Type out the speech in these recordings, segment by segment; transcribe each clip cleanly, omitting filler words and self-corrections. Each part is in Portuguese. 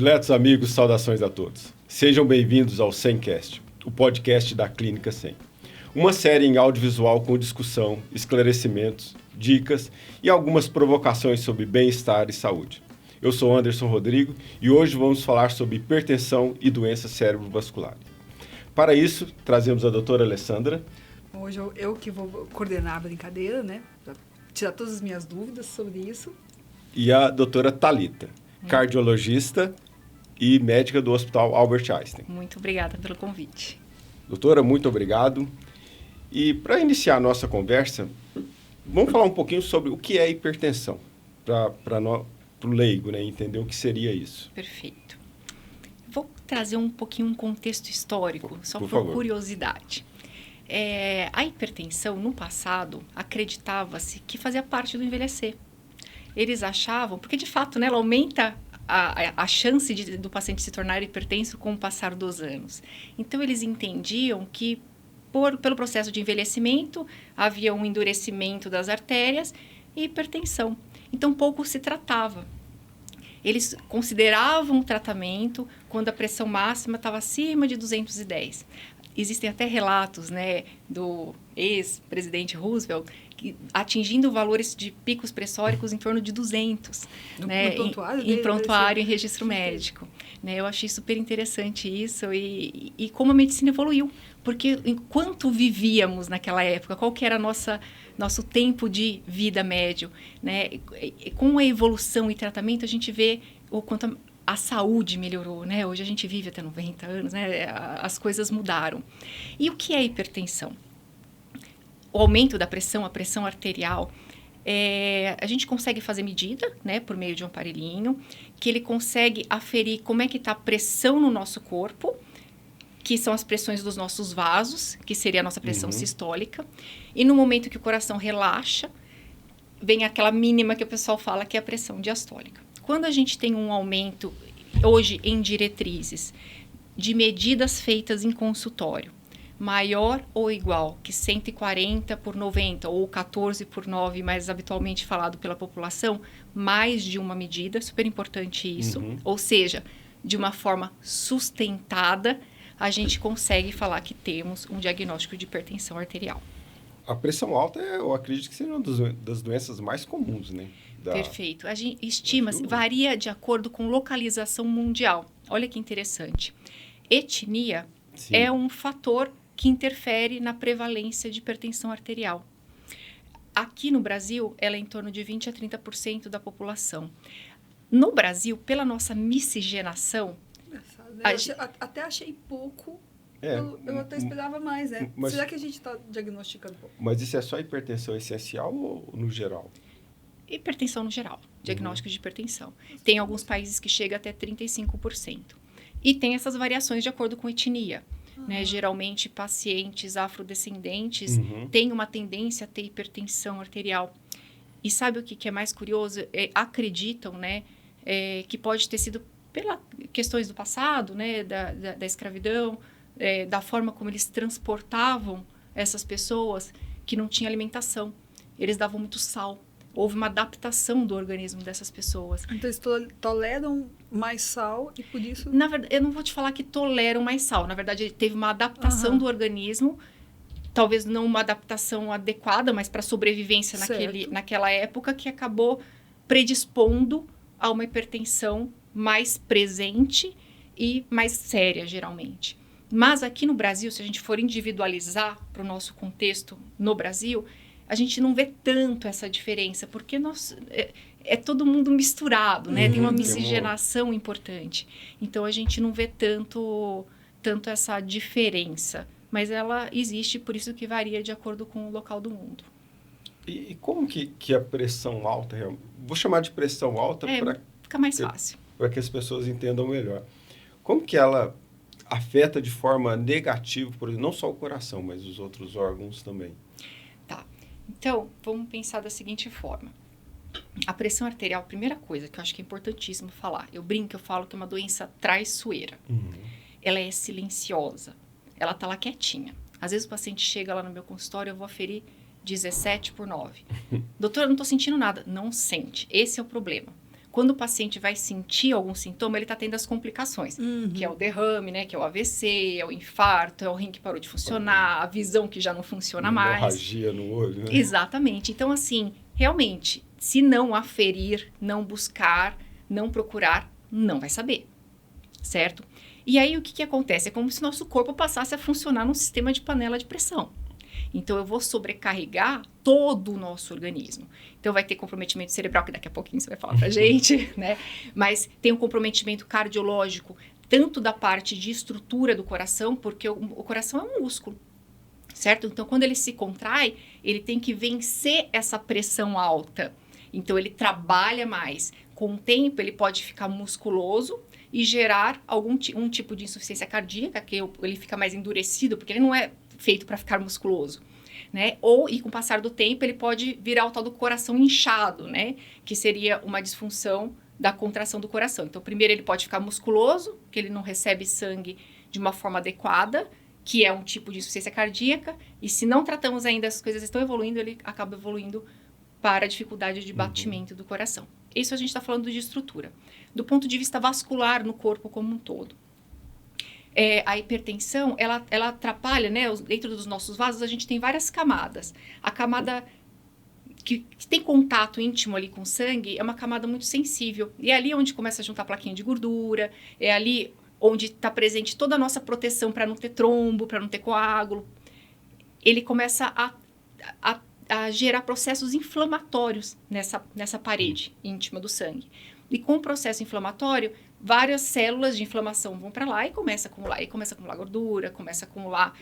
Diletos amigos, saudações a todos. Sejam bem-vindos ao 100cast, o podcast da Clínica 100. Uma série em audiovisual com discussão, esclarecimentos, dicas e algumas provocações sobre bem-estar e saúde. Eu sou Anderson Rodrigo e hoje vamos falar sobre hipertensão e doença cerebrovascular. Para isso, trazemos a doutora Alessandra. Hoje eu que vou coordenar a brincadeira, né? Para tirar todas as minhas dúvidas sobre isso. E a doutora Thalita, cardiologista e médica do Hospital Albert Einstein. Muito obrigada pelo convite. Doutora, muito obrigado. E para iniciar a nossa conversa, vamos falar um pouquinho sobre o que é hipertensão, para o leigo, né, entender o que seria isso. Perfeito. Vou trazer um pouquinho um contexto histórico, só por favor. curiosidade. A hipertensão, no passado, acreditava-se que fazia parte do envelhecer. Eles achavam, porque de fato, né, ela aumenta a chance do paciente se tornar hipertenso com o passar dos anos. Então, eles entendiam que, pelo processo de envelhecimento, havia um endurecimento das artérias e hipertensão. Então, pouco se tratava. Eles consideravam o tratamento quando a pressão máxima estava acima de 210. Existem até relatos, né, do ex-presidente Roosevelt atingindo valores de picos pressóricos em torno de 200, né, em prontuário, em registro médico. Né, eu achei super interessante isso e como a medicina evoluiu. Porque enquanto vivíamos naquela época, qual que era nosso tempo de vida médio? Né? Com a evolução e tratamento, a gente vê o quanto a saúde melhorou, né? Hoje a gente vive até 90 anos, né? As coisas mudaram. E o que é hipertensão? O aumento da pressão, a pressão arterial, a gente consegue fazer medida, né, por meio de um aparelhinho, que ele consegue aferir como é que está a pressão no nosso corpo, que são as pressões dos nossos vasos, que seria a nossa pressão sistólica. E no momento que o coração relaxa, vem aquela mínima que o pessoal fala que é a pressão diastólica. Quando a gente tem um aumento, hoje em diretrizes, de medidas feitas em consultório, maior ou igual que 140 por 90 ou 14 por 9, mais habitualmente falado pela população, mais de uma medida, super importante isso, ou seja, de uma forma sustentada, a gente consegue falar que temos um diagnóstico de hipertensão arterial. A pressão alta, eu acredito que seja uma das doenças mais comuns, né? Perfeito. A gente estima, varia de acordo com localização mundial. Olha que interessante. Etnia é um fator que interfere na prevalência de hipertensão arterial. Aqui no Brasil, ela é em torno de 20% a 30% da população. No Brasil, pela nossa miscigenação, até achei pouco, eu até esperava mais, né? Será que a gente está diagnosticando pouco? Mas isso é só hipertensão essencial ou no geral? Hipertensão no geral, diagnóstico de hipertensão. Tem alguns países que chega até 35%. E tem essas variações de acordo com etnia. Né? Geralmente, pacientes afrodescendentes têm uma tendência a ter hipertensão arterial. E sabe o que é mais curioso? Acreditam, né, que pode ter sido pelas questões do passado, né, da escravidão, da forma como eles transportavam essas pessoas, que não tinha alimentação. Eles davam muito sal. Houve uma adaptação do organismo dessas pessoas. Então, eles toleram mais sal e por isso... Na verdade, eu não vou te falar que toleram mais sal. Na verdade, teve uma adaptação do organismo, talvez não uma adaptação adequada, mas para sobrevivência naquela época, que acabou predispondo a uma hipertensão mais presente e mais séria, geralmente. Mas aqui no Brasil, se a gente for individualizar para o nosso contexto no Brasil, a gente não vê tanto essa diferença, porque é todo mundo misturado, né? Tem uma miscigenação importante. Então, a gente não vê tanto essa diferença. Mas ela existe, por isso que varia de acordo com o local do mundo. E como que a pressão alta... Vou chamar de pressão alta para... Fica mais fácil. Para que as pessoas entendam melhor. Como que ela afeta de forma negativa, por exemplo, não só o coração, mas os outros órgãos também? Tá. Então, vamos pensar da seguinte forma. A pressão arterial, primeira coisa que eu acho que é importantíssimo falar. Eu falo que é uma doença traiçoeira. Ela é silenciosa. Ela tá lá quietinha. Às vezes o paciente chega lá no meu consultório, eu vou aferir 17 por 9. Doutora, eu não tô sentindo nada. Não sente. Esse é o problema. quando o paciente vai sentir algum sintoma, ele está tendo as complicações, que é o derrame, né? Que é o AVC, é o infarto, é o rim que parou de funcionar, a visão que já não funciona mais. Hemorragia no olho, né? Exatamente. Então, assim, realmente, se não aferir, não buscar, não procurar, não vai saber, certo? E aí, o que acontece? É como se nosso corpo passasse a funcionar num sistema de panela de pressão. Então, eu vou sobrecarregar todo o nosso organismo. Então, vai ter comprometimento cerebral, que daqui a pouquinho você vai falar pra gente, né? Mas tem um comprometimento cardiológico, tanto da parte de estrutura do coração, porque o coração é um músculo, certo? Então, quando ele se contrai, ele tem que vencer essa pressão alta. Então, ele trabalha mais. Com o tempo, ele pode ficar musculoso e gerar um tipo de insuficiência cardíaca, que ele fica mais endurecido, porque ele não é feito para ficar musculoso, né? E com o passar do tempo, ele pode virar o tal do coração inchado, né? Que seria uma disfunção da contração do coração. Então, primeiro ele pode ficar musculoso, que ele não recebe sangue de uma forma adequada, que é um tipo de insuficiência cardíaca, e se não tratamos ainda, as coisas estão evoluindo, ele acaba evoluindo para a dificuldade de batimento do coração. Isso a gente está falando de estrutura. Do ponto de vista vascular no corpo como um todo. A hipertensão, ela atrapalha, né? Dentro dos nossos vasos, a gente tem várias camadas. A camada que tem contato íntimo ali com o sangue é uma camada muito sensível. E é ali onde começa a juntar plaquinha de gordura, é ali onde está presente toda a nossa proteção para não ter trombo, para não ter coágulo. Ele começa a gerar processos inflamatórios nessa parede íntima do sangue. E com o processo inflamatório, várias células de inflamação vão para lá e começa a acumular gordura, começa a acumular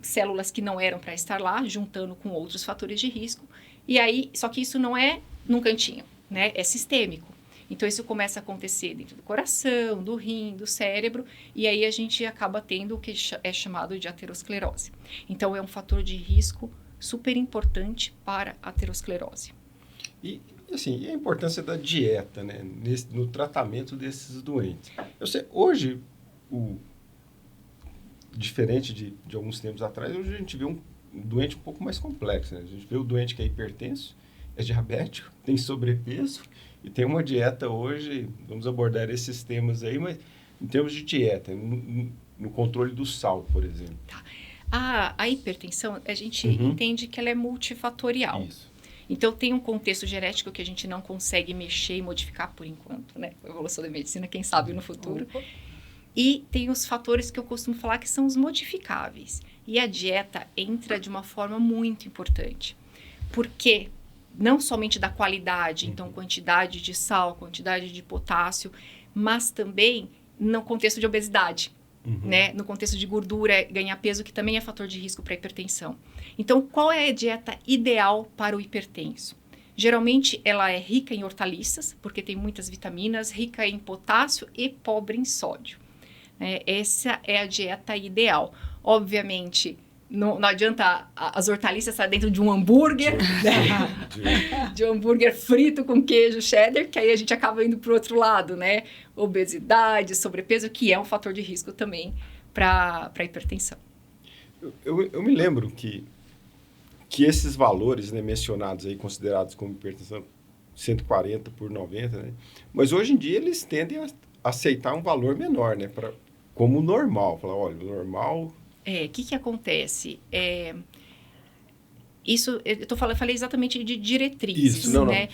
células que não eram para estar lá, juntando com outros fatores de risco. E aí, só que isso não é num cantinho, né? É sistêmico. Então, isso começa a acontecer dentro do coração, do rim, do cérebro, e aí a gente acaba tendo o que é chamado de aterosclerose. Então, é um fator de risco super importante para a aterosclerose. E assim, a importância da dieta, né, no tratamento desses doentes. Eu sei, hoje, diferente de alguns tempos atrás, hoje a gente vê um doente um pouco mais complexo, né? A gente vê o doente que é hipertenso, é diabético, tem sobrepeso e tem uma dieta hoje, vamos abordar esses temas aí, mas em termos de dieta, no controle do sal, por exemplo. Tá. A hipertensão, a gente entende que ela é multifatorial. Isso. Então, tem um contexto genético que a gente não consegue mexer e modificar por enquanto, né? A evolução da medicina, quem sabe no futuro. E tem os fatores que eu costumo falar que são os modificáveis. E a dieta entra de uma forma muito importante. Porque não somente da qualidade, então quantidade de sal, quantidade de potássio, mas também no contexto de obesidade. Né? No contexto de gordura, ganhar peso, que também é fator de risco para a hipertensão. Então, qual é a dieta ideal para o hipertenso? Geralmente, ela é rica em hortaliças, porque tem muitas vitaminas, rica em potássio e pobre em sódio. Essa é a dieta ideal. Obviamente, não adianta as hortaliças estar dentro de um hambúrguer, né? De um hambúrguer frito com queijo cheddar, que aí a gente acaba indo para o outro lado, né? Obesidade, sobrepeso, que é um fator de risco também para a hipertensão. Eu me lembro que esses valores, né, mencionados aí, considerados como hipertensão, 140 por 90, né? Mas hoje em dia eles tendem a aceitar um valor menor, né? Como normal. Falar, olha, o normal... O que acontece? Isso, eu falei exatamente de diretrizes, isso, né?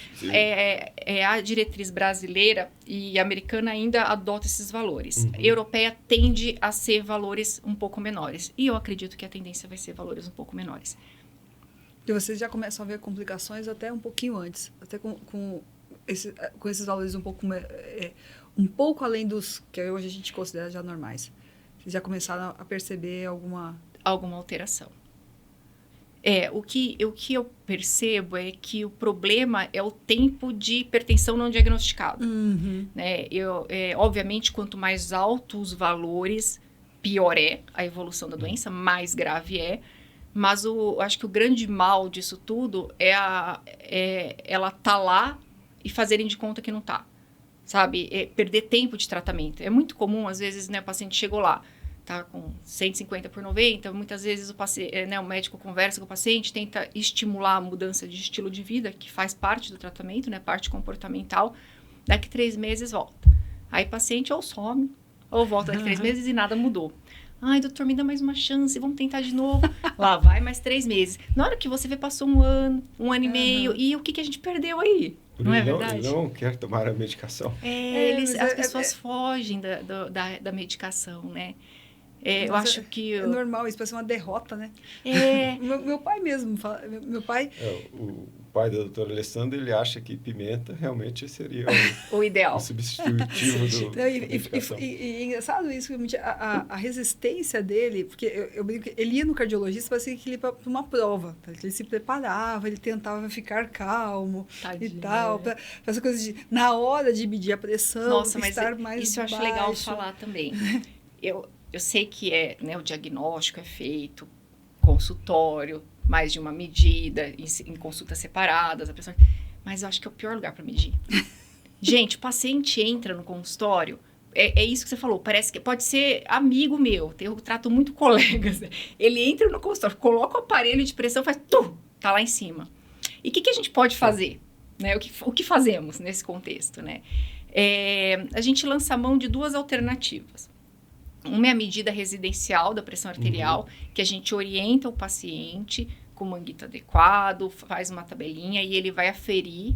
A diretriz brasileira e americana ainda adota esses valores. A europeia tende a ser valores um pouco menores. E eu acredito que a tendência vai ser valores um pouco menores. E vocês já começam a ver complicações até um pouquinho antes. Até com esses valores um pouco além dos que hoje a gente considera já normais. Vocês já começaram a perceber alguma alteração. O que eu percebo é que o problema é o tempo de hipertensão não diagnosticado. Né? Obviamente, quanto mais altos os valores, pior é a evolução da doença, mais grave é. Mas acho que o grande mal disso tudo é ela tá lá e fazerem de conta que não tá. Sabe? Perder tempo de tratamento. É muito comum, às vezes, né, o paciente chegou lá, tá com 150 por 90, muitas vezes o médico conversa com o paciente, tenta estimular a mudança de estilo de vida, que faz parte do tratamento, né, parte comportamental, Daqui 3 meses volta. Aí o paciente ou some, ou volta daqui 3 meses e nada mudou. Ai, doutor, me dá mais uma chance, vamos tentar de novo. Lá vai mais 3 meses. Na hora que você vê, passou 1 ano, 1 ano e meio, e o que a gente perdeu aí? Não é verdade? Ele não quer tomar a medicação. As pessoas fogem da medicação, né? Eu acho que... É normal, isso parece uma derrota, né? Meu pai mesmo fala... Meu pai... O pai da doutora Alessandra, ele acha que pimenta realmente seria o ideal. O substitutivo da medicação. E é engraçado isso, a resistência dele, porque eu brinco que ele ia no cardiologista, parecia que ele ia para uma prova. Tá? Ele se preparava, ele tentava ficar calmo. Tadinho, e tal. Para essa coisa de, na hora de medir a pressão, nossa, estar mais isso baixo. Eu acho legal falar também. Eu sei que né, o diagnóstico é feito, consultório, mais de uma medida, em consultas separadas, a pessoa... Mas eu acho que é o pior lugar para medir. Gente, o paciente entra no consultório, é isso que você falou, parece que pode ser amigo meu, eu trato muito colegas, né? Ele entra no consultório, coloca o aparelho de pressão, faz tá lá em cima. E o que a gente pode fazer? Né? O que fazemos nesse contexto? Né? A gente lança a mão de 2 alternativas. Uma é a medida residencial da pressão arterial, que a gente orienta o paciente com o manguito adequado, faz uma tabelinha e ele vai aferir,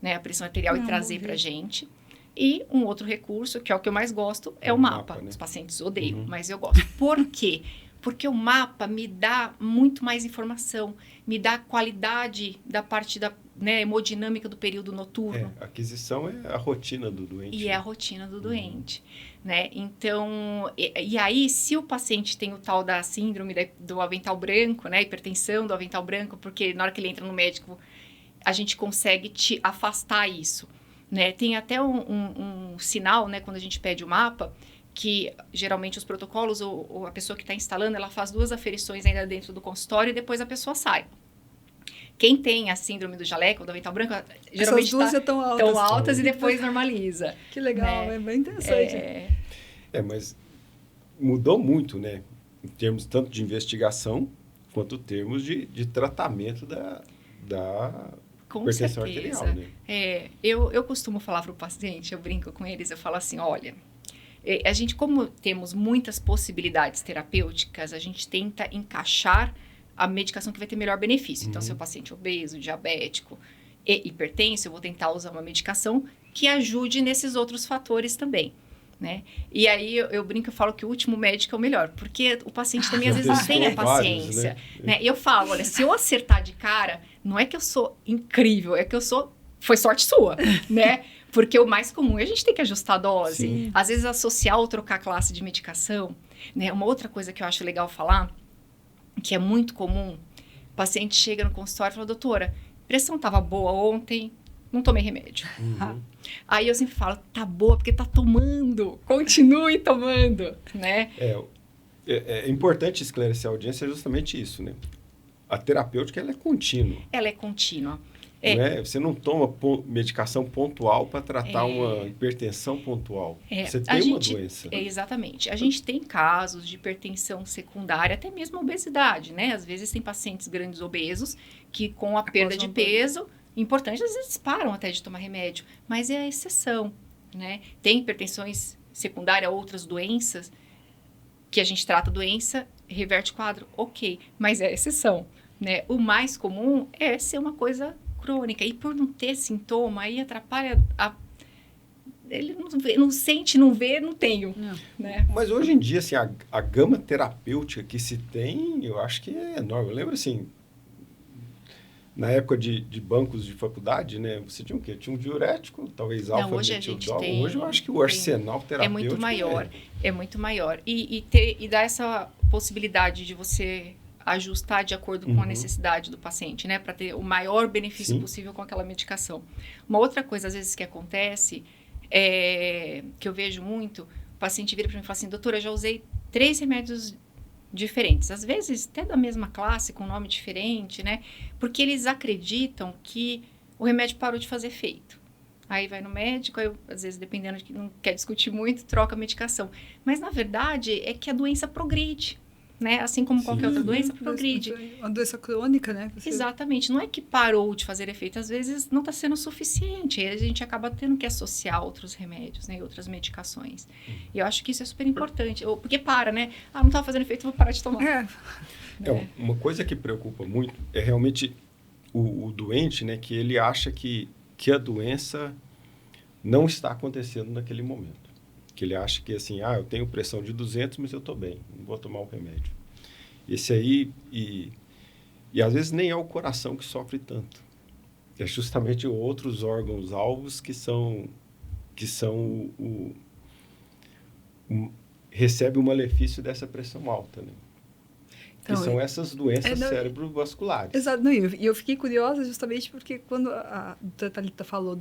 né, a pressão arterial e trazer para a gente. E um outro recurso, que é o que eu mais gosto, é o mapa. Né? Os pacientes odeiam, mas eu gosto. Por quê? Porque o mapa me dá muito mais informação, me dá qualidade da parte da hemodinâmica do período noturno. A aquisição é a rotina do doente. E é a rotina do doente. Né? Então, e aí, se o paciente tem o tal da síndrome do avental branco, né? Hipertensão do avental branco, porque na hora que ele entra no médico, a gente consegue te afastar isso. Né? Tem até um sinal, né, quando a gente pede o mapa, que geralmente os protocolos, ou a pessoa que está instalando, ela faz 2 aferições ainda dentro do consultório e depois a pessoa sai. Quem tem a síndrome do jaleco, do avental branco, geralmente essas 2 já estão altas e depois normaliza. Que legal, né? É bem interessante. Mas mudou muito, né? Em termos tanto de investigação, quanto em termos de tratamento da hipertensão arterial, né? Eu costumo falar para o paciente, eu brinco com eles, eu falo assim, olha, a gente, como temos muitas possibilidades terapêuticas, a gente tenta encaixar a medicação que vai ter melhor benefício. Então, se o paciente é obeso, diabético e hipertenso, eu vou tentar usar uma medicação que ajude nesses outros fatores também, né? E aí, eu brinco, eu falo que o último médico é o melhor, porque o paciente também, às vezes, não tem a paciência. Né? E eu falo, olha, se eu acertar de cara, não é que eu sou incrível, é que foi sorte sua, né? Porque o mais comum é a gente ter que ajustar a dose. Sim. Às vezes, associar ou trocar classe de medicação, né? Uma outra coisa que eu acho legal falar, que é muito comum, o paciente chega no consultório e fala, doutora, a pressão estava boa ontem, não tomei remédio. Aí eu sempre falo, tá boa porque tá tomando, continue tomando, né? É importante esclarecer a audiência justamente isso, né? A terapêutica, ela é contínua. Ela é contínua. Você não toma medicação pontual para tratar uma hipertensão pontual. Você tem uma doença. Exatamente. A gente tem casos de hipertensão secundária, até mesmo obesidade, né? Às vezes tem pacientes grandes obesos que com a perda de peso, importante, às vezes param até de tomar remédio, mas é a exceção, né? Tem hipertensões secundárias, outras doenças, que a gente trata a doença, reverte o quadro, ok, mas é a exceção, né? O mais comum é ser uma coisa crônica, e por não ter sintoma, aí atrapalha ele não sente, não vê, não tenho. Né? Mas hoje em dia, assim, a gama terapêutica que se tem, eu acho que é enorme. Eu lembro, assim, na época de bancos de faculdade, né? Você tinha o quê? Tinha um diurético, talvez alfa-metildopa. Hoje a gente tem... Hoje eu acho que o arsenal terapêutico é muito maior. É muito maior. E dá essa possibilidade de você ajustar de acordo com a necessidade do paciente, né? Para ter o maior benefício possível com aquela medicação. Uma outra coisa, às vezes, que acontece, que eu vejo muito, o paciente vira para mim e fala assim, doutora, eu já usei 3 remédios diferentes. Às vezes, até da mesma classe, com nome diferente, né? Porque eles acreditam que o remédio parou de fazer efeito. Aí vai no médico, aí, às vezes, dependendo de que não quer discutir muito, troca a medicação. Mas, na verdade, é que a doença progride. né? Assim como qualquer outra doença, progride. Uma doença crônica, né? Exatamente. Não é que parou de fazer efeito, às vezes não está sendo suficiente. Aí a gente acaba tendo que associar outros remédios, né? Outras medicações. E eu acho que isso é super importante. Porque para, né? Ah, não estava fazendo efeito, vou parar de tomar. Uma coisa que preocupa muito é realmente o doente, né? Que ele acha que a doença não está acontecendo naquele momento. Que ele acha que, assim, eu tenho pressão de 200, mas eu estou bem, não vou tomar o remédio. Esse aí, e às vezes nem é o coração que sofre tanto. É justamente outros órgãos-alvos que recebem o malefício dessa pressão alta, né? Então, que são essas doenças cerebrovasculares. Exato. E eu fiquei curiosa justamente porque quando a Thalita falou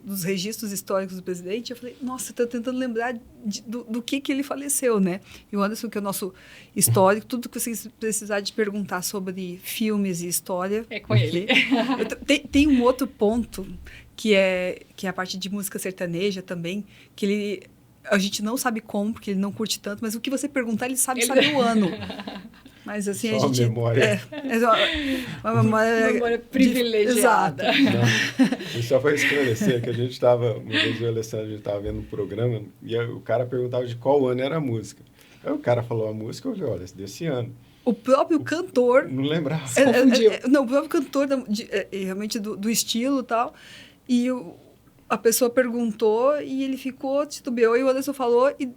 dos registros históricos do presidente, eu falei, nossa, estou tentando lembrar do que ele faleceu, né? E o Anderson, que é o nosso histórico, tudo que vocês precisarem de perguntar sobre filmes e história... É com ele. Tem um outro ponto, que é a parte de música sertaneja também, que a gente não sabe como, porque ele não curte tanto, mas o que você perguntar, ele sabe o ano. Mas assim, só a gente... memória. Uma memória privilegiada. E só para esclarecer, que a gente estava, uma vez o Alessandro, a gente estava vendo um programa, e o cara perguntava de qual ano era a música. Aí o cara falou a música, eu falei, olha, desse ano. O próprio cantor... Não lembrava. Não, o próprio cantor, realmente do estilo e tal, e a pessoa perguntou e ele ficou, titubeou, e o Anderson falou, e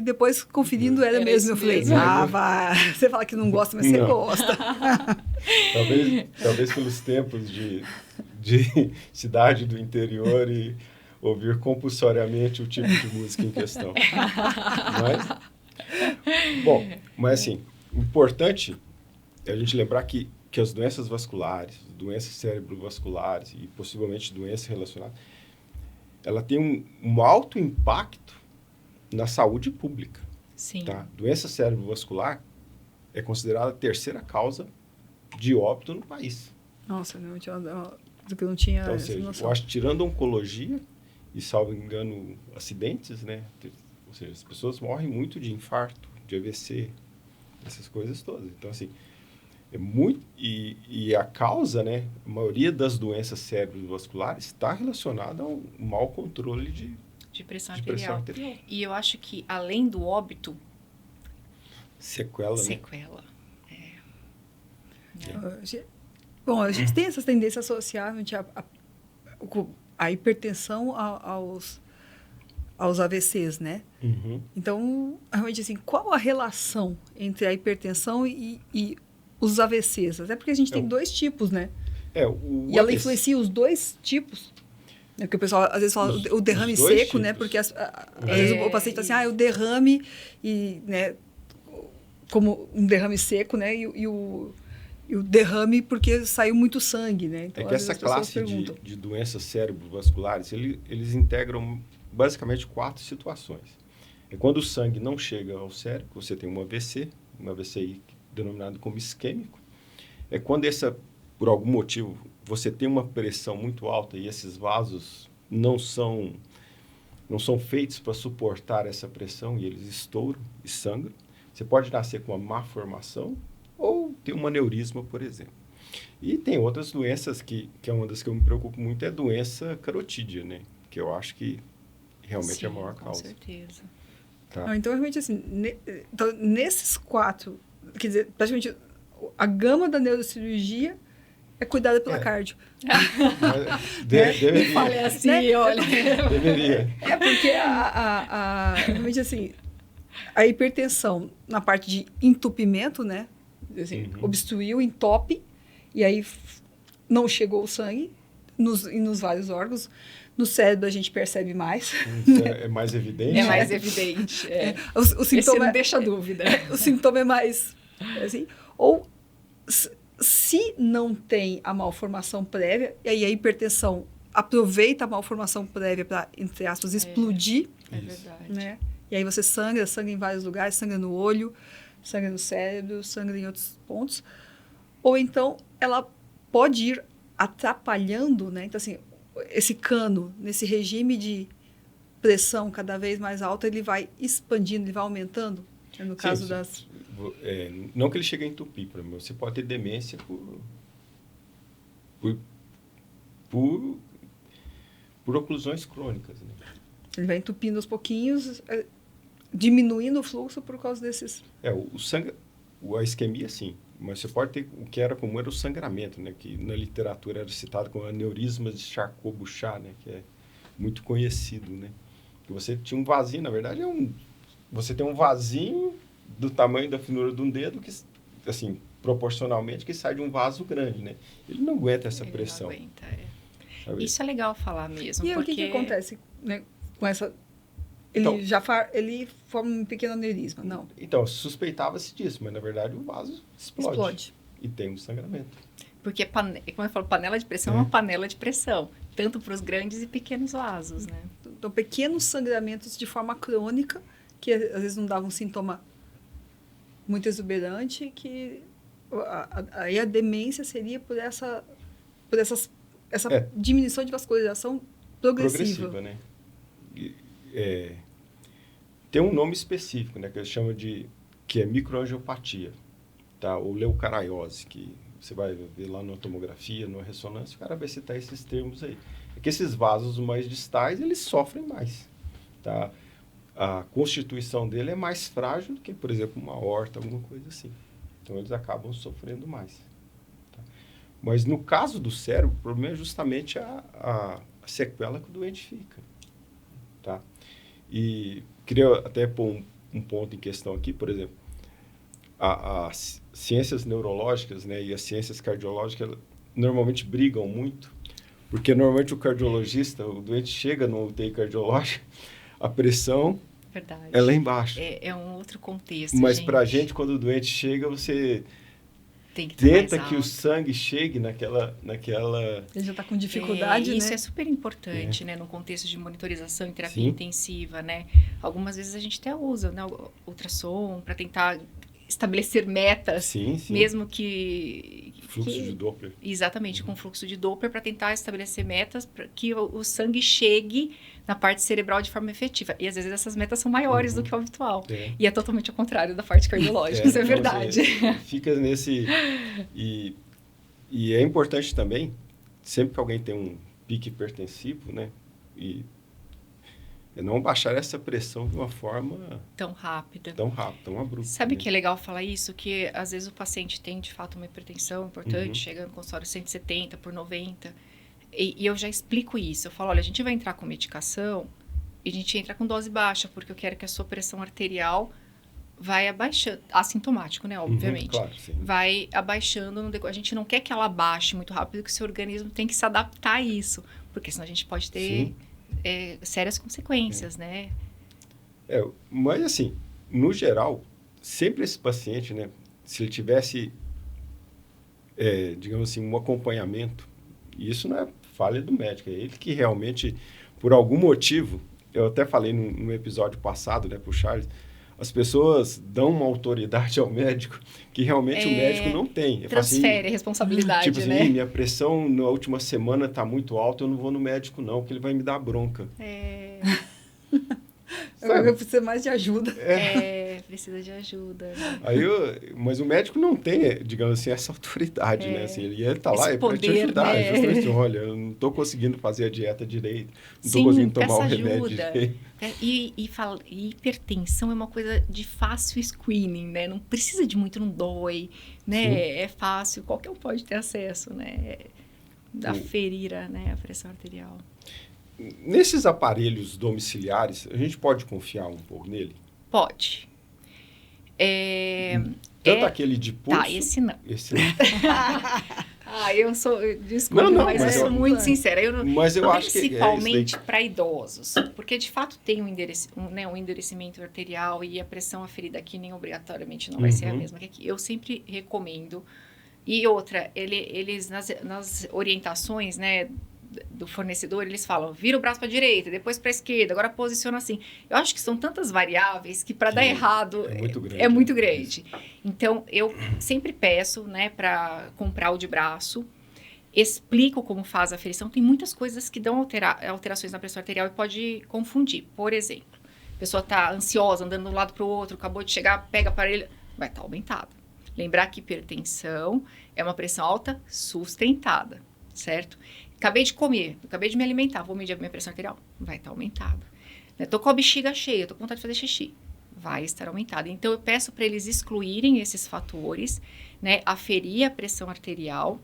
depois, conferindo, era mesmo. Eu falei, vai, você fala que não gosta, mas você gosta. Talvez pelos tempos de cidade do interior e ouvir compulsoriamente o tipo de música em questão. Mas assim, importante é a gente lembrar que as doenças vasculares, doenças cerebrovasculares e possivelmente doenças relacionadas, ela tem um alto impacto na saúde pública. Sim. Tá? Doença cerebrovascular é considerada a terceira causa de óbito no país. Nossa, não tinha então, ou seja, eu acho que tirando a oncologia e, salvo engano, acidentes, né? Ou seja, as pessoas morrem muito de infarto, de AVC, essas coisas todas. Então, assim, é muito... E a causa, né? A maioria das doenças cerebrovasculares está relacionada ao mau controle de pressão arterial. E eu acho que, além do óbito... Sequela. Bom, a gente tem essas tendências a associar a hipertensão aos AVCs, né? Uhum. Então, realmente, assim, qual a relação entre a hipertensão e os AVCs? Até porque a gente tem dois tipos, né? E ela influencia os dois tipos. Porque o pessoal, às vezes, fala o derrame seco, tipos, né? Porque, às vezes, o paciente fala assim, o derrame, né? Como um derrame seco, né? E o derrame porque saiu muito sangue, né? Então, que essa classe de doenças cerebrovasculares, eles integram basicamente 4 situações. É quando o sangue não chega ao cérebro, você tem um AVC denominado como isquêmico. É quando por algum motivo, você tem uma pressão muito alta e esses vasos não são feitos para suportar essa pressão e eles estouram e sangram. Você pode nascer com uma má formação ou ter um aneurisma, por exemplo. E tem outras doenças que é uma das que eu me preocupo muito, é a doença carotídea, né? Que eu acho que realmente é a maior causa. Com certeza. Tá. Então, realmente, assim, nesses 4, quer dizer, praticamente a gama da neurocirurgia é cuidada pela cardio. Deveria. Fale assim, né? Olha. Deveria. Porque realmente, assim, a hipertensão na parte de entupimento, né? Assim, obstruiu, entope, e aí não chegou o sangue nos vários órgãos. No cérebro a gente percebe mais. É mais evidente? É mais evidente. O sintoma não deixa dúvida. O sintoma é mais... assim, ou se não tem a malformação prévia, e aí a hipertensão aproveita a malformação prévia para, entre aspas, explodir. É verdade. Né? E aí você sangra em vários lugares, sangra no olho, sangra no cérebro, sangra em outros pontos. Ou então ela pode ir atrapalhando, né? Então, assim, esse cano, nesse regime de pressão cada vez mais alta, ele vai expandindo, ele vai aumentando. No caso Sim, das... não que ele chegue a entupir, por exemplo, você pode ter demência por oclusões crônicas, né? Ele vai entupindo aos pouquinhos, diminuindo o fluxo por causa desses... O sangue, a isquemia, sim. Mas você pode ter, o que era comum era o sangramento, né? Que na literatura era citado como aneurisma de Charcot-Bouchard, né? Que é muito conhecido, né? Que você tinha um vasinho, na verdade, você tem um vasinho do tamanho da finura de um dedo, que, assim, proporcionalmente, que sai de um vaso grande, né? Ele não aguenta essa pressão. Não aguenta, Isso é legal falar mesmo. E porque... o que acontece, né, com essa... Ele forma um pequeno aneurisma, não? Então, suspeitava-se disso, mas na verdade o vaso explode. E tem um sangramento. Porque, como eu falo, panela de pressão é uma panela de pressão, tanto para os grandes e pequenos vasos, né? Então, pequenos sangramentos de forma crônica, que às vezes não davam um sintoma muito exuberante, que aí a demência seria por essa diminuição de vascularização progressiva, né? Tem um nome específico, né, que eles chamam que é microangiopatia, tá? Ou leucaraiose, que você vai ver lá na tomografia, na ressonância, o cara vai citar esses termos aí. É que esses vasos mais distais, eles sofrem mais, tá? A constituição dele é mais frágil do que, por exemplo, uma aorta, alguma coisa assim. Então, eles acabam sofrendo mais. Tá? Mas, no caso do cérebro, o problema é justamente a sequela que o doente fica. Tá? E queria até pôr um ponto em questão aqui, por exemplo, as ciências neurológicas, né, e as ciências cardiológicas normalmente brigam muito, porque normalmente o cardiologista, o doente chega no UTI cardiológico, a pressão é lá embaixo. É um outro contexto, mas para a gente, quando o doente chega, você tem que tenta que o sangue chegue naquela... Ele já está com dificuldade, né? Isso é super importante, né? No contexto de monitorização em terapia Sim. intensiva, né? Algumas vezes a gente até usa, né, o ultrassom para tentar estabelecer metas, Sim. mesmo que... Fluxo de Doppler. Exatamente, com fluxo de Doppler para tentar estabelecer metas para que o sangue chegue na parte cerebral de forma efetiva. E às vezes essas metas são maiores do que o habitual. E é totalmente ao contrário da parte cardiológica, isso é verdade. Fica nesse... E é importante também, sempre que alguém tem um pique hipertensivo, né? E não baixar essa pressão de uma forma... Tão rápida. Tão abrupta. Sabe o que é legal falar isso? Que às vezes o paciente tem, de fato, uma hipertensão importante, chega no consultório 170 por 90. E eu já explico isso. Eu falo, olha, a gente vai entrar com medicação e a gente entra com dose baixa, porque eu quero que a sua pressão arterial vai abaixando, assintomático, né, obviamente. Claro, sim. Vai abaixando, a gente não quer que ela baixe muito rápido, que o seu organismo tem que se adaptar a isso, porque senão a gente pode ter sérias consequências, né? Mas assim, no geral, sempre esse paciente, né, se ele tivesse, digamos assim, um acompanhamento, e isso não é falha do médico, é ele que realmente, por algum motivo, eu até falei no episódio passado, né, pro Charles, as pessoas dão uma autoridade ao médico que realmente o médico não tem. Transfere a responsabilidade, tipo assim, né? Minha pressão na última semana está muito alta, eu não vou no médico não, porque ele vai me dar bronca. Eu preciso mais de ajuda. Precisa de ajuda. Né? Mas o médico não tem, digamos assim, essa autoridade, né? Assim, ele está lá para te ajudar. Né? Justamente, olha, eu não estou conseguindo fazer a dieta direito, não estou conseguindo tomar o remédio direito. E hipertensão é uma coisa de fácil screening, né? Não precisa de muito, não dói, né? Sim. É fácil, qualquer um pode ter acesso, né? Aferir, né, a pressão arterial. Nesses aparelhos domiciliares, a gente pode confiar um pouco nele? Pode. Tanto aquele de pulso... Tá, esse não. Esse não. Desculpa, mas eu sou muito sincera. Mas eu acho que principalmente para idosos. Porque, de fato, tem um endurecimento arterial e a pressão aferida aqui nem obrigatoriamente não vai ser a mesma que aqui. Eu sempre recomendo. E outra, eles nas orientações, né, do fornecedor, eles falam, vira o braço para a direita, depois para a esquerda, agora posiciona assim. Eu acho que são tantas variáveis que para dar errado é muito grande. Então, eu sempre peço, né, para comprar o de braço, explico como faz a aferição. Tem muitas coisas que dão alterações na pressão arterial e pode confundir. Por exemplo, a pessoa está ansiosa, andando de um lado para o outro, acabou de chegar, pega o aparelho, vai estar aumentada. Lembrar que hipertensão é uma pressão alta sustentada, certo? Acabei de comer, acabei de me alimentar, vou medir a minha pressão arterial, vai estar aumentada. Estou com a bexiga cheia, estou com vontade de fazer xixi, vai estar aumentada. Então, eu peço para eles excluírem esses fatores, né? Aferir a pressão arterial,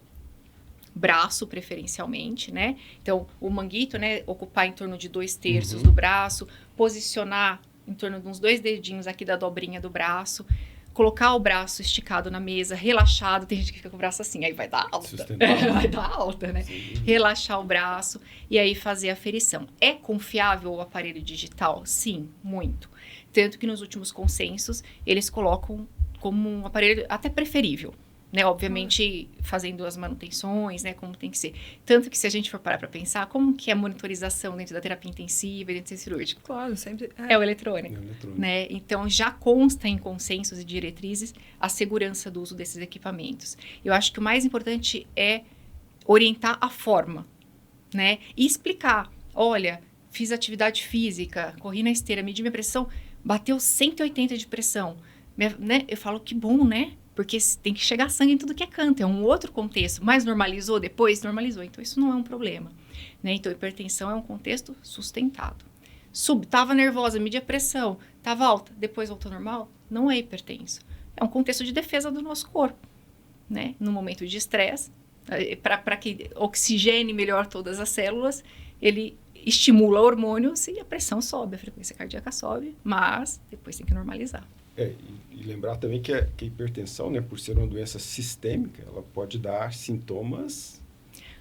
braço preferencialmente, né? Então, o manguito, né? Ocupar em torno de 2/3 do braço, posicionar em torno de uns 2 dedinhos aqui da dobrinha do braço, colocar o braço esticado na mesa, relaxado. Tem gente que fica com o braço assim, aí vai dar alta. Vai dar alta, né? Sim. Relaxar o braço e aí fazer a aferição. É confiável o aparelho digital? Sim, muito. Tanto que nos últimos consensos, eles colocam como um aparelho até preferível, né? Obviamente, fazendo as manutenções, né? Como tem que ser. Tanto que se a gente for parar para pensar, como que é a monitorização dentro da terapia intensiva e dentro do centro cirúrgico? Claro, sempre. É o eletrônico. Né? Então, já consta em consensos e diretrizes a segurança do uso desses equipamentos. Eu acho que o mais importante é orientar a forma, né? E explicar. Olha, fiz atividade física, corri na esteira, medi minha pressão, bateu 180 de pressão. Né? Eu falo, que bom, né? Porque tem que chegar sangue em tudo que é canto, é um outro contexto. Mas normalizou depois? Normalizou. Então, isso não é um problema. Né? Então, hipertensão é um contexto sustentado. Estava nervosa, medi a pressão, estava alta, depois voltou normal? Não é hipertenso. É um contexto de defesa do nosso corpo. Né? No momento de estresse, para que oxigene melhor todas as células, ele estimula hormônios e a pressão sobe, a frequência cardíaca sobe, mas depois tem que normalizar. E lembrar também que a hipertensão, né, por ser uma doença sistêmica, ela pode dar sintomas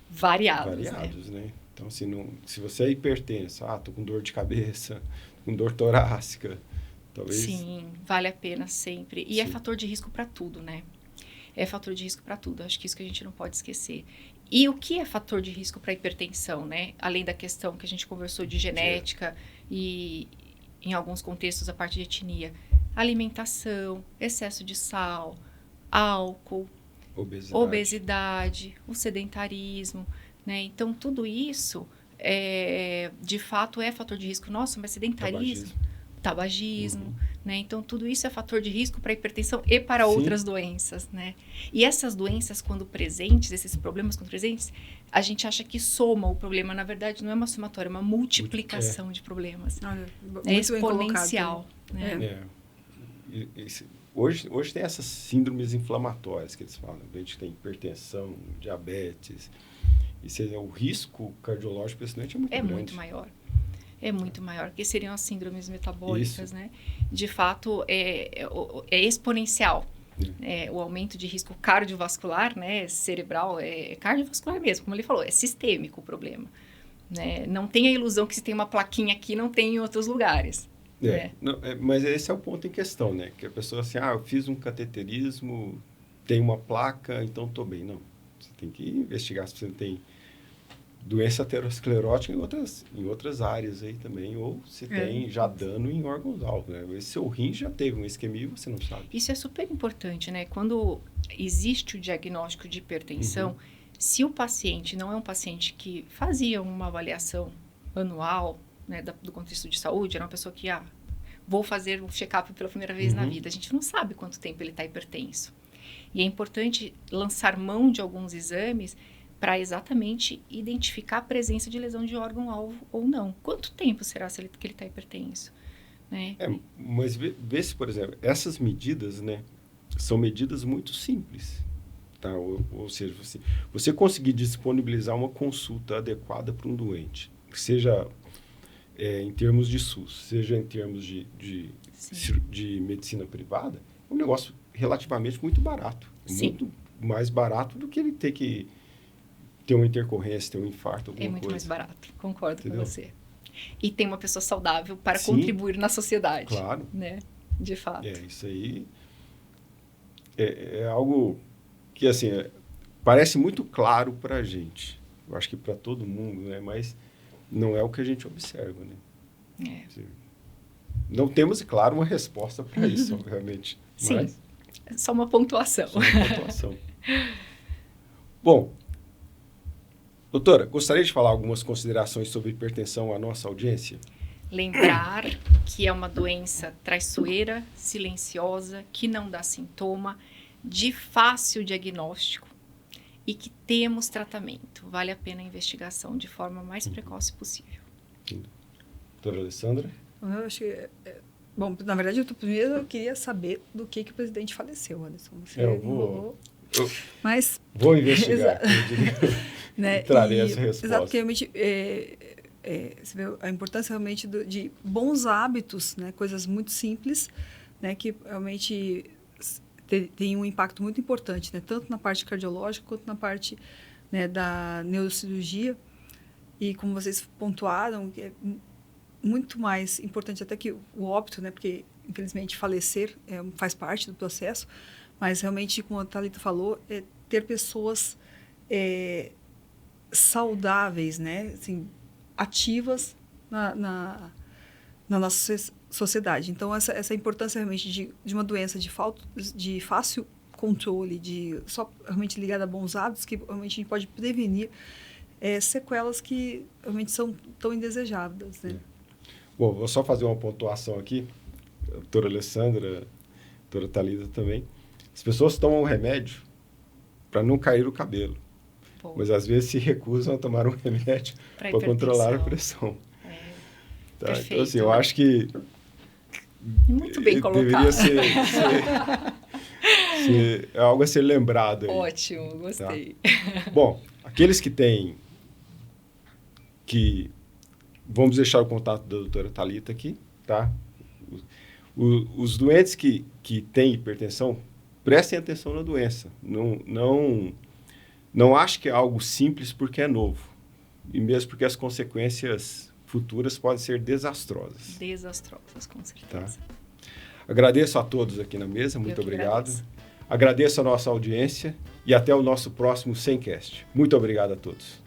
variados, né? Então, se você é hipertenso, tô com dor de cabeça, com dor torácica, talvez... Sim, vale a pena sempre. E é fator de risco para tudo, né? É fator de risco para tudo. Acho que isso que a gente não pode esquecer. E o que é fator de risco para hipertensão, né? Além da questão que a gente conversou de genética e, em alguns contextos, a parte de etnia. Alimentação, excesso de sal, álcool, obesidade, o sedentarismo, né? Então, tudo isso, de fato, é fator de risco. Nossa, mas sedentarismo, tabagismo, né? Então, tudo isso é fator de risco para hipertensão e para outras doenças, né? E essas doenças, quando presentes, esses problemas quando presentes, a gente acha que soma o problema. Na verdade, não é uma somatória, é uma multiplicação de problemas. É exponencial. Né? Hoje tem essas síndromes inflamatórias que eles falam. A gente tem hipertensão, diabetes. O risco cardiológico para esse doente é muito grande. É muito maior, que seriam as síndromes metabólicas, né? De fato, é exponencial. O aumento de risco cardiovascular, né? Cerebral, é cardiovascular mesmo, como ele falou, é sistêmico o problema. Né? Não tem a ilusão que se tem uma plaquinha aqui, não tem em outros lugares. Mas esse é o ponto em questão, né? Que a pessoa assim, eu fiz um cateterismo, tem uma placa, então estou bem. Não, você tem que investigar se você tem doença aterosclerótica em outras áreas aí também, ou se tem já dano em órgãos-alvo, né? Esse seu rim já teve uma isquemia e você não sabe. Isso é super importante, né? Quando existe o diagnóstico de hipertensão, se o paciente não é um paciente que fazia uma avaliação anual, né, do contexto de saúde, era uma pessoa que, vou fazer um check-up pela primeira vez na vida. A gente não sabe quanto tempo ele está hipertenso. E é importante lançar mão de alguns exames para exatamente identificar a presença de lesão de órgão-alvo ou não. Quanto tempo será que ele está hipertenso? Né? Mas vê se, por exemplo, essas medidas, né, são medidas muito simples. Tá? Ou seja, você conseguir disponibilizar uma consulta adequada para um doente, que seja em termos de SUS, seja em termos de medicina privada, é um negócio relativamente muito barato. Muito mais barato do que ele ter que ter uma intercorrência, ter um infarto, alguma coisa. É muito mais barato, concordo com você. E tem uma pessoa saudável para contribuir na sociedade. Claro. Né? De fato. Isso aí é algo que, assim, parece muito claro para a gente. Eu acho que para todo mundo, né? Mas não é o que a gente observa, né? Não temos, claro, uma resposta para isso, obviamente. Sim, mas só uma pontuação. Bom, doutora, gostaria de falar algumas considerações sobre hipertensão à nossa audiência? Lembrar que é uma doença traiçoeira, silenciosa, que não dá sintoma, de fácil diagnóstico e que temos tratamento. Vale a pena a investigação de forma mais precoce possível. Doutora Alessandra? Eu acho que... Bom, na verdade, primeiro eu queria saber do que o presidente faleceu, Anderson. Você enrolou. Mas... Vou investigar. Né? Trarei essa resposta. Exato, porque realmente você vê a importância realmente de bons hábitos, né? Coisas muito simples, né? Que realmente tem um impacto muito importante, né? Tanto na parte cardiológica quanto na parte, né, da neurocirurgia. E como vocês pontuaram, que é muito mais importante até que o óbito, né? Porque, infelizmente, falecer faz parte do processo, mas realmente, como a Thalita falou, ter pessoas saudáveis, né? Assim, ativas na nossa sociedade. Então, essa importância realmente de uma doença de fácil controle, só realmente ligada a bons hábitos, que realmente a gente pode prevenir sequelas que realmente são tão indesejáveis, né? Bom, vou só fazer uma pontuação aqui. A doutora Alessandra, a doutora Thalita também. As pessoas tomam remédio para não cair o cabelo. Pô. Mas às vezes se recusam a tomar um remédio para controlar a pressão. Tá? Perfeito. Então, assim, eu acho que muito bem colocado. Deveria ser algo a ser lembrado aí. Ótimo, gostei. Tá? Bom, aqueles que têm vamos deixar o contato da doutora Thalita aqui, tá? Os doentes que têm hipertensão, prestem atenção na doença. Não acho que é algo simples porque é novo. E mesmo porque as consequências futuras podem ser desastrosas. Desastrosas, com certeza. Tá? Agradeço a todos aqui na mesa, muito obrigado. Agradeço a nossa audiência e até o nosso próximo 100cast. Muito obrigado a todos.